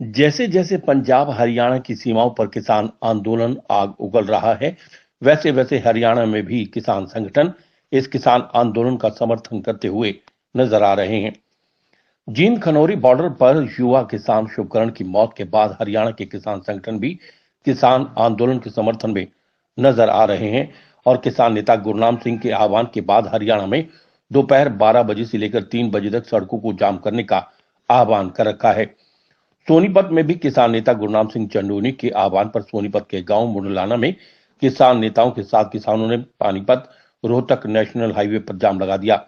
जैसे जैसे पंजाब हरियाणा की सीमाओं पर किसान आंदोलन आग उगल रहा है, वैसे वैसे हरियाणा में भी किसान संगठन इस किसान आंदोलन का समर्थन करते हुए नजर आ रहे हैं। जींद खनौरी बॉर्डर पर युवा किसान शुभकरण की मौत के बाद हरियाणा के किसान संगठन भी किसान आंदोलन के समर्थन में नजर आ रहे हैं और किसान नेता गुरनाम सिंह के आह्वान के बाद हरियाणा में दोपहर 12 बजे से लेकर 3 बजे तक सड़कों को जाम करने का आह्वान कर रखा है। सोनीपत में भी किसान नेता गुरनाम सिंह चंडोनी के आह्वान पर सोनीपत के गांव मुंडलाना में किसान नेताओं के साथ किसानों ने पानीपत रोहतक नेशनल हाईवे पर जाम लगा दिया।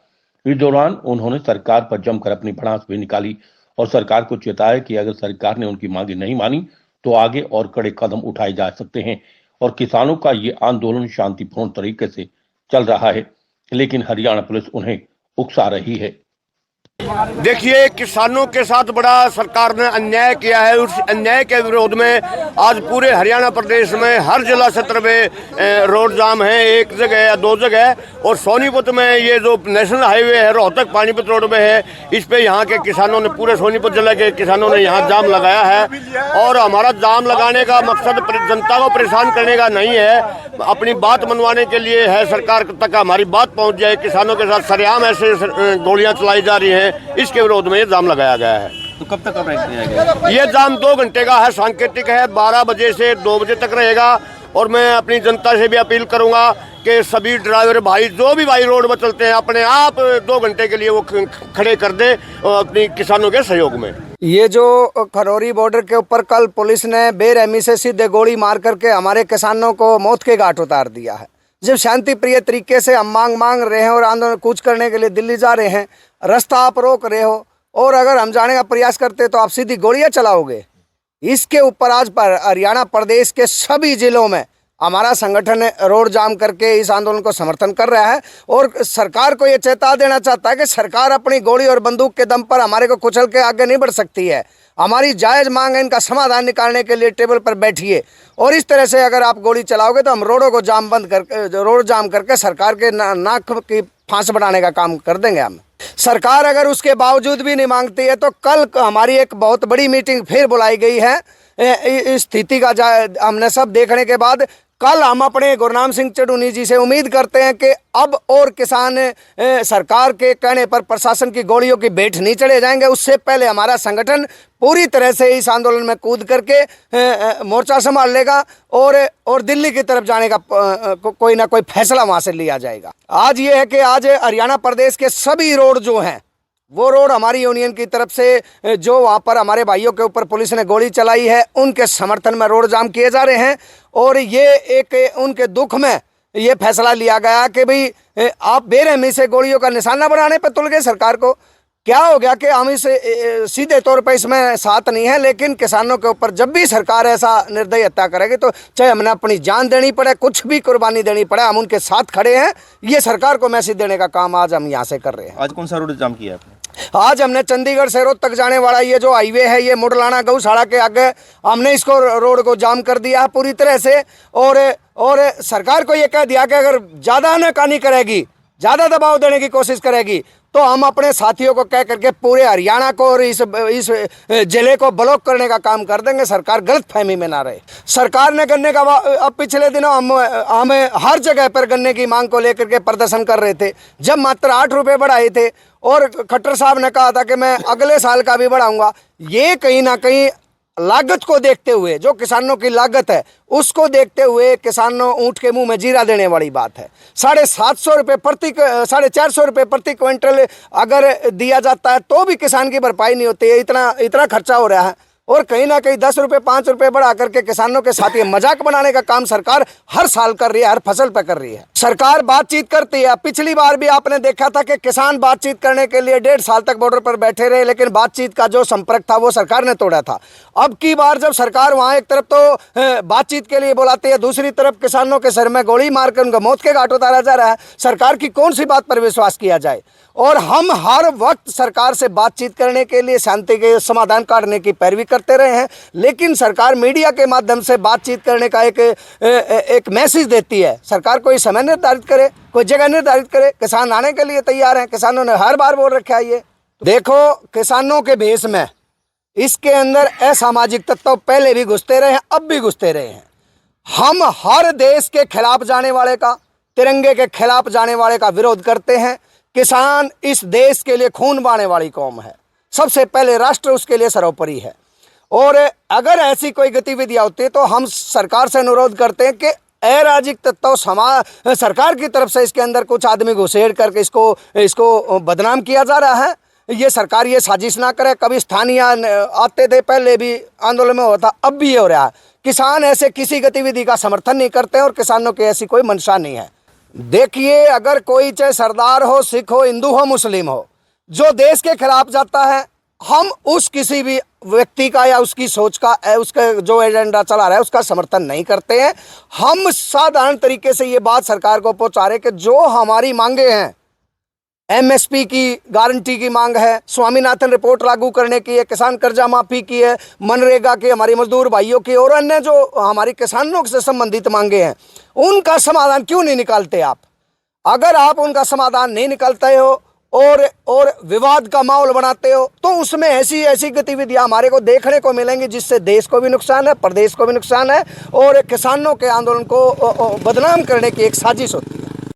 इस दौरान उन्होंने सरकार पर जमकर अपनी भड़ास भी निकाली और सरकार को चेताया कि अगर सरकार ने उनकी मांगे नहीं मानी तो आगे और कड़े कदम उठाए जा सकते हैं। और किसानों का ये आंदोलन शांतिपूर्ण तरीके से चल रहा है, लेकिन हरियाणा पुलिस उन्हें उकसा रही है। देखिए, किसानों के साथ बड़ा सरकार ने अन्याय किया है। उस अन्याय के विरोध में आज पूरे हरियाणा प्रदेश में हर जिला क्षेत्र में रोड जाम है, एक जगह या दो जगह। और सोनीपत में ये जो नेशनल हाईवे है रोहतक पानीपत रोड में है, इस पे यहाँ के किसानों ने, पूरे सोनीपत जिले के किसानों ने यहाँ जाम लगाया है। और हमारा जाम लगाने का मकसद जनता को परेशान करने का नहीं है, अपनी बात मनवाने के लिए है। सरकार तक हमारी बात पहुँच जाए। किसानों के साथ सरेआम ऐसे गोलियाँ चलाई जा रही हैं, इसके विरोध में ये जाम लगाया गया है। तो कब तक रहेगा ये जाम 2 घंटे का है, सांकेतिक है। 12 बजे से 2 बजे तक रहेगा। और मैं अपनी जनता से भी अपील करूंगा कि सभी ड्राइवर भाई, जो भी भाई रोड पर चलते हैं, अपने आप 2 घंटे के लिए वो खड़े कर दे अपनी किसानों के सहयोग में। ये जो खनौरी बॉर्डर के ऊपर कल पुलिस ने बेरहमी से सीधे गोली मार करके हमारे किसानों को मौत के घाट उतार दिया है। जब शांति प्रिय तरीके से हम मांग रहे हैं और आंदोलन कूच करने के लिए दिल्ली जा रहे हैं, रास्ता आप रोक रहे हो और अगर हम जाने का प्रयास करते तो आप सीधी गोलियां चलाओगे। इसके ऊपर आज पर हरियाणा प्रदेश के सभी जिलों में हमारा संगठन रोड जाम करके इस आंदोलन को समर्थन कर रहा है और सरकार को ये चेता देना चाहता है कि सरकार अपनी गोली और बंदूक के दम पर हमारे को कुचल के आगे नहीं बढ़ सकती है। हमारी जायज़ मांग है, इनका समाधान निकालने के लिए टेबल पर बैठिए। और इस तरह से अगर आप गोली चलाओगे तो हम रोडों को जाम बंद करके, रोड जाम करके सरकार के नाक की फांस बनाने का काम कर देंगे हम। सरकार अगर उसके बावजूद भी नहीं मांगती है तो कल हमारी एक बहुत बड़ी मीटिंग फिर बुलाई गई है। इस स्थिति का हमने सब देखने के बाद कल हम अपने गुरनाम सिंह चंडोनी जी से उम्मीद करते हैं कि अब और किसान सरकार के कहने पर प्रशासन की गोलियों की भेंट नहीं चढ़े जाएंगे। उससे पहले हमारा संगठन पूरी तरह से इस आंदोलन में कूद करके मोर्चा संभाल लेगा और दिल्ली की तरफ जाने का कोई ना कोई फैसला वहाँ से लिया जाएगा। आज ये है कि आज हरियाणा प्रदेश के सभी रोड जो हैं, वो रोड हमारी यूनियन की तरफ से जो वहाँ पर हमारे भाइयों के ऊपर पुलिस ने गोली चलाई है, उनके समर्थन में रोड जाम किए जा रहे हैं। और ये एक उनके दुख में ये फैसला लिया गया कि भाई आप बेरहमी से गोलियों का निशाना बनाने पर तुल गए। सरकार को क्या हो गया कि हम इस सीधे तौर पर इसमें साथ नहीं है, लेकिन किसानों के ऊपर जब भी सरकार ऐसा निर्दयी हत्या करेगी तो चाहे हमने अपनी जान देनी पड़े, कुछ भी कुर्बानी देनी पड़े, हम उनके साथ खड़े हैं। ये सरकार को मैसेज देने का काम आज हम यहाँ से कर रहे हैं। आज कौन सा रोड जाम किया आपने? आज हमने चंडीगढ़ से रोहतक जाने वाला ये जो हाईवे है, ये मुंडलाना गौशाला के आगे हमने इसको रोड को जाम कर दिया पूरी तरह से। और सरकार को ये कह दिया कि अगर ज़्यादा आनाकानी करेगी, ज़्यादा दबाव देने की कोशिश करेगी तो हम अपने साथियों को कह करके पूरे हरियाणा को और इस जिले को ब्लॉक करने का काम कर देंगे। सरकार गलत फहमी में ना रहे। सरकार ने गन्ने का अब पिछले दिनों हम हर जगह पर गन्ने की मांग को लेकर के प्रदर्शन कर रहे थे, जब मात्र 8 रुपये बढ़ाए थे और खट्टर साहब ने कहा था कि मैं अगले साल का भी बढ़ाऊंगा। ये कहीं ना कहीं लागत को देखते हुए, जो किसानों की लागत है उसको देखते हुए किसानों ऊँट के मुंह में जीरा देने वाली बात है। 450 रुपये 450 रुपये प्रति क्विंटल अगर दिया जाता है तो भी किसान की भरपाई नहीं होती है। इतना खर्चा हो रहा है और कहीं ना कहीं 10 रुपये 5 रुपये बढ़ा करके किसानों के साथ ये मजाक बनाने का काम सरकार हर साल कर रही है, हर फसल पे कर रही है। सरकार बातचीत करती है। पिछली बार भी आपने देखा था कि किसान बातचीत करने के लिए 1.5 साल तक बॉर्डर पर बैठे रहे, लेकिन बातचीत का जो संपर्क था वो सरकार ने तोड़ा था। अब की बार जब सरकार वहाँ एक तरफ तो बातचीत के लिए बुलाती है, दूसरी तरफ किसानों के सर में गोली मारकर उनको मौत के घाट उतारा जा रहा है। सरकार की कौन सी बात पर विश्वास किया जाए? और हम हर वक्त सरकार से बातचीत करने के लिए, शांति के समाधान काटने की पैरवी करते रहे हैं, लेकिन सरकार मीडिया के माध्यम से बातचीत करने का एक मैसेज देती है। सरकार कोई समय निर्धारित करे, कोई जगह निर्धारित करे। किसान आने के लिए तैयार हैं, किसानों ने हर बार बोल रखा है। ये देखो, किसानों के भेष में इसके अंदर असामाजिक तत्व पहले भी घुसते रहे हैं, अब भी घुसते रहे हैं। हम हर देश के खिलाफ जाने वाले का, तिरंगे के खिलाफ जाने वाले का विरोध करते हैं। किसान इस देश के लिए खून बहाने वाली कौम है, सबसे पहले राष्ट्र उसके लिए सर्वोपरि है। और अगर ऐसी कोई गतिविधियां होती है तो हम सरकार से अनुरोध करते हैं कि अराजक तत्व सरकार की तरफ से इसके अंदर कुछ आदमी घुसेड़ करके इसको बदनाम किया जा रहा है। ये सरकार ये साजिश ना करे। कभी स्थानीय आते थे, पहले भी आंदोलन में होता, अब भी ये हो रहा है। किसान ऐसे किसी गतिविधि का समर्थन नहीं करते और किसानों की ऐसी कोई मंशा नहीं है। देखिए, अगर कोई चाहे सरदार हो, सिख हो, हिंदू हो, मुस्लिम हो, जो देश के खिलाफ जाता है, हम उस किसी भी व्यक्ति का या उसकी सोच का, उसका जो एजेंडा चला रहा है उसका समर्थन नहीं करते हैं। हम साधारण तरीके से ये बात सरकार को पहुंचा रहे कि जो हमारी मांगे हैं, एमएसपी की गारंटी की मांग है, स्वामीनाथन रिपोर्ट लागू करने की है, किसान कर्जा माफी की है, मनरेगा की, हमारी मजदूर भाइयों की और अन्य जो हमारी किसानों से संबंधित मांगे हैं, उनका समाधान क्यों नहीं निकालते आप? अगर आप उनका समाधान नहीं निकालते हो और विवाद का माहौल बनाते हो तो उसमें ऐसी गतिविधियां हमारे को देखने को मिलेंगी जिससे देश को भी नुकसान है, प्रदेश को भी नुकसान है और किसानों के आंदोलन को बदनाम करने की एक साजिश होती है।